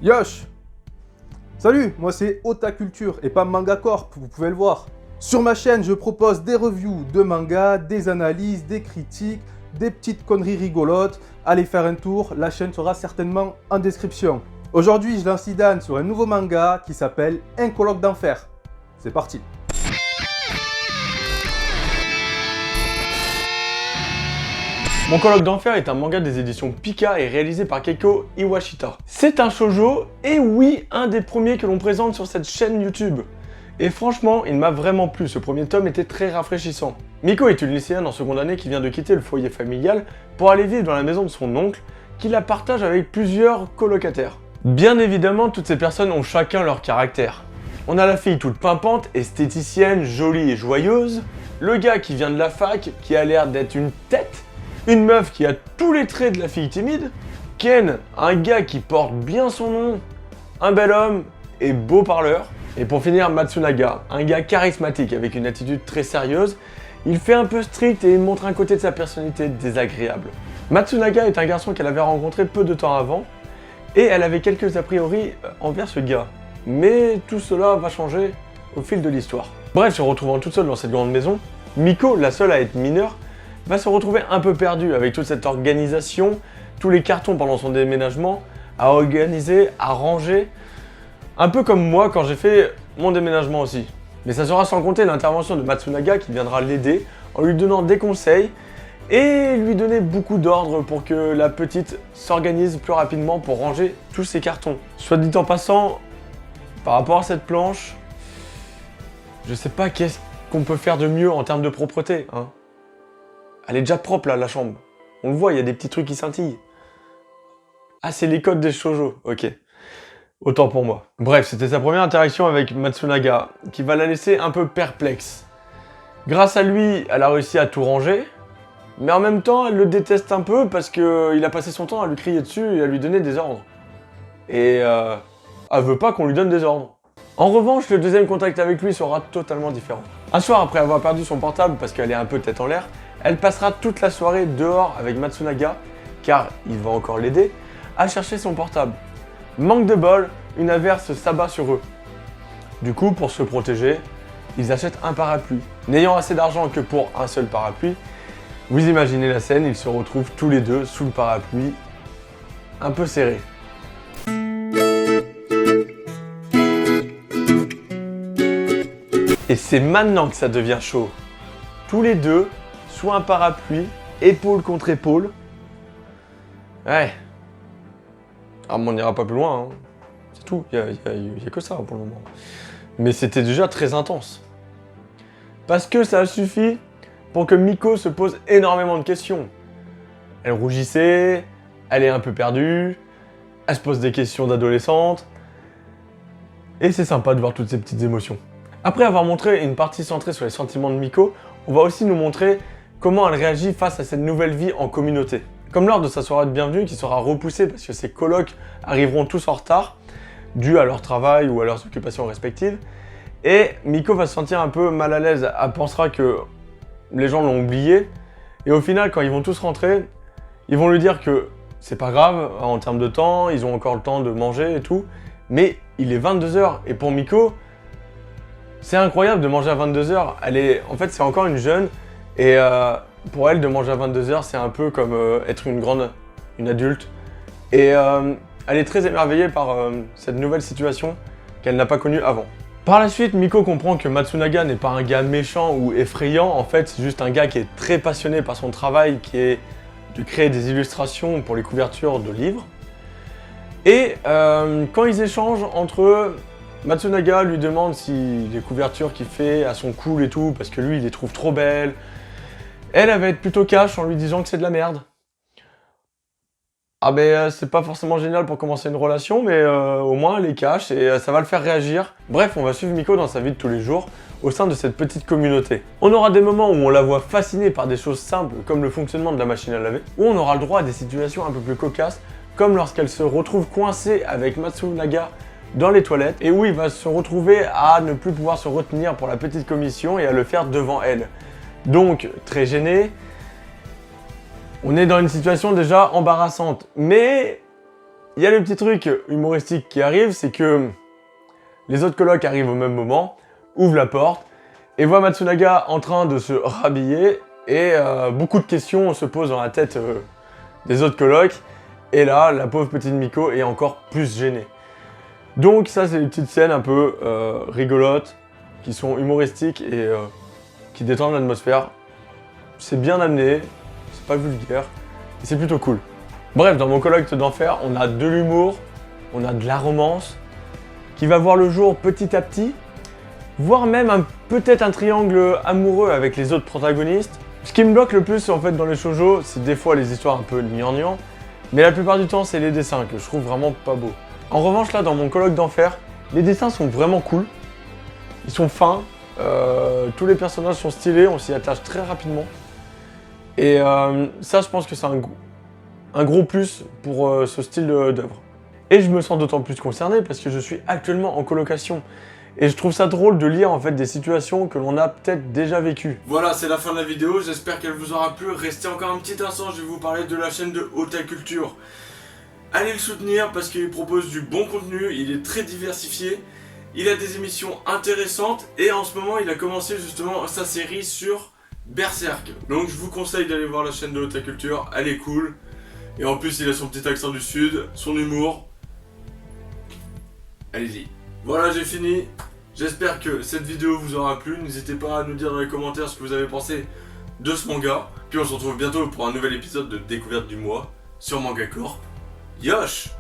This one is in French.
Yosh! Salut, moi c'est Otaculture et pas Manga Corp, vous pouvez le voir. Sur ma chaîne, je propose des reviews de manga, des analyses, des critiques, des petites conneries rigolotes. Allez faire un tour, la chaîne sera certainement en description. Aujourd'hui, je lance Idan sur un nouveau manga qui s'appelle Un colloque d'enfer. C'est parti. Mon colloque d'enfer est un manga des éditions Pika et réalisé par Keiko Iwashita. C'est un shoujo, et oui, un des premiers que l'on présente sur cette chaîne YouTube. Et franchement, il m'a vraiment plu, ce premier tome était très rafraîchissant. Miko est une lycéenne en seconde année qui vient de quitter le foyer familial pour aller vivre dans la maison de son oncle, qui la partage avec plusieurs colocataires. Bien évidemment, toutes ces personnes ont chacun leur caractère. On a la fille toute pimpante, esthéticienne, jolie et joyeuse, le gars qui vient de la fac, qui a l'air d'être une tête, une meuf qui a tous les traits de la fille timide, Ken, un gars qui porte bien son nom, un bel homme et beau parleur, et pour finir Matsunaga, un gars charismatique avec une attitude très sérieuse, il fait un peu strict et il montre un côté de sa personnalité désagréable. Matsunaga est un garçon qu'elle avait rencontré peu de temps avant, et elle avait quelques a priori envers ce gars. Mais tout cela va changer au fil de l'histoire. Bref, se retrouvant toute seule dans cette grande maison, Miko, la seule à être mineure, va se retrouver un peu perdue avec toute cette organisation, tous les cartons pendant son déménagement, à organiser, à ranger, un peu comme moi quand j'ai fait mon déménagement aussi. Mais ça sera sans compter l'intervention de Matsunaga qui viendra l'aider en lui donnant des conseils et lui donner beaucoup d'ordres pour que la petite s'organise plus rapidement pour ranger tous ses cartons. Soit dit en passant, par rapport à cette planche, je sais pas qu'est-ce qu'on peut faire de mieux en termes de propreté, hein. Elle est déjà propre là, la chambre. On le voit, il y a des petits trucs qui scintillent. Ah, c'est les codes des shoujo, ok. Autant pour moi. Bref, c'était sa première interaction avec Matsunaga, qui va la laisser un peu perplexe. Grâce à lui, elle a réussi à tout ranger, mais en même temps, elle le déteste un peu parce qu'il a passé son temps à lui crier dessus et à lui donner des ordres. Et elle veut pas qu'on lui donne des ordres. En revanche, le deuxième contact avec lui sera totalement différent. Un soir, après avoir perdu son portable parce qu'elle est un peu tête en l'air, elle passera toute la soirée dehors avec Matsunaga, car il va encore l'aider, à chercher son portable. Manque de bol, une averse s'abat sur eux. Du coup, pour se protéger, ils achètent un parapluie. N'ayant assez d'argent que pour un seul parapluie, vous imaginez la scène, ils se retrouvent tous les deux sous le parapluie, un peu serrés. Et c'est maintenant que ça devient chaud. Tous les deux, sous un parapluie, épaule contre épaule. Ouais. Ah, mais on n'ira pas plus loin, hein. C'est tout, il y a que ça pour le moment. Mais c'était déjà très intense. Parce que ça a suffi pour que Miko se pose énormément de questions. Elle rougissait, elle est un peu perdue, elle se pose des questions d'adolescente. Et c'est sympa de voir toutes ces petites émotions. Après avoir montré une partie centrée sur les sentiments de Miko, on va aussi nous montrer comment elle réagit face à cette nouvelle vie en communauté. Comme lors de sa soirée de bienvenue qui sera repoussée parce que ses colocs arriveront tous en retard, dû à leur travail ou à leurs occupations respectives, et Miko va se sentir un peu mal à l'aise, elle pensera que les gens l'ont oublié, et au final quand ils vont tous rentrer, ils vont lui dire que c'est pas grave en termes de temps, ils ont encore le temps de manger et tout, mais il est 22h, et pour Miko, c'est incroyable de manger à 22h, en fait c'est encore une jeune, et pour elle, de manger à 22h, c'est un peu comme être une adulte. Et elle est très émerveillée par cette nouvelle situation qu'elle n'a pas connue avant. Par la suite, Miko comprend que Matsunaga n'est pas un gars méchant ou effrayant. En fait, c'est juste un gars qui est très passionné par son travail, qui est de créer des illustrations pour les couvertures de livres. Et quand ils échangent entre eux, Matsunaga lui demande si les couvertures qu'il fait sont cool et tout, parce que lui, il les trouve trop belles. Elle va être plutôt cash en lui disant que c'est de la merde. Ah ben c'est pas forcément génial pour commencer une relation, mais au moins elle est cash et ça va le faire réagir. Bref, on va suivre Miko dans sa vie de tous les jours, au sein de cette petite communauté. On aura des moments où on la voit fascinée par des choses simples, comme le fonctionnement de la machine à laver, ou on aura le droit à des situations un peu plus cocasses, comme lorsqu'elle se retrouve coincée avec Matsunaga dans les toilettes, et où il va se retrouver à ne plus pouvoir se retenir pour la petite commission et à le faire devant elle. Donc, très gêné, on est dans une situation déjà embarrassante, mais Il y a le petit truc humoristique qui arrive, c'est que les autres colocs arrivent au même moment, ouvrent la porte, et voient Matsunaga en train de se rhabiller, et beaucoup de questions se posent dans la tête des autres colocs, et là, la pauvre petite Miko est encore plus gênée. Donc ça, c'est des petites scènes un peu rigolotes, qui sont humoristiques et qui détendent l'atmosphère. C'est bien amené, c'est pas vulgaire, et c'est plutôt cool. Bref, dans mon coloc d'enfer, on a de l'humour, on a de la romance, qui va voir le jour petit à petit, voire même peut-être un triangle amoureux avec les autres protagonistes. Ce qui me bloque le plus en fait dans les shoujo, c'est des fois les histoires un peu gnangnan, mais la plupart du temps c'est les dessins que je trouve vraiment pas beaux. En revanche là, dans mon coloc d'enfer, les dessins sont vraiment cool, ils sont fins, tous les personnages sont stylés, on s'y attache très rapidement. Et ça je pense que c'est un gros plus pour ce style d'œuvre. Et je me sens d'autant plus concerné parce que je suis actuellement en colocation. Et je trouve ça drôle de lire en fait des situations que l'on a peut-être déjà vécues. Voilà, c'est la fin de la vidéo, j'espère qu'elle vous aura plu. Restez encore un petit instant, je vais vous parler de la chaîne de Otaculture. Allez le soutenir parce qu'il propose du bon contenu, il est très diversifié. Il a des émissions intéressantes et en ce moment il a commencé justement sa série sur Berserk. Donc je vous conseille d'aller voir la chaîne de Otaculture, elle est cool. Et en plus il a son petit accent du sud, son humour. Allez-y. Voilà, j'ai fini. J'espère que cette vidéo vous aura plu. N'hésitez pas à nous dire dans les commentaires ce que vous avez pensé de ce manga. Puis on se retrouve bientôt pour un nouvel épisode de Découverte du mois sur Manga Corp. Yosh!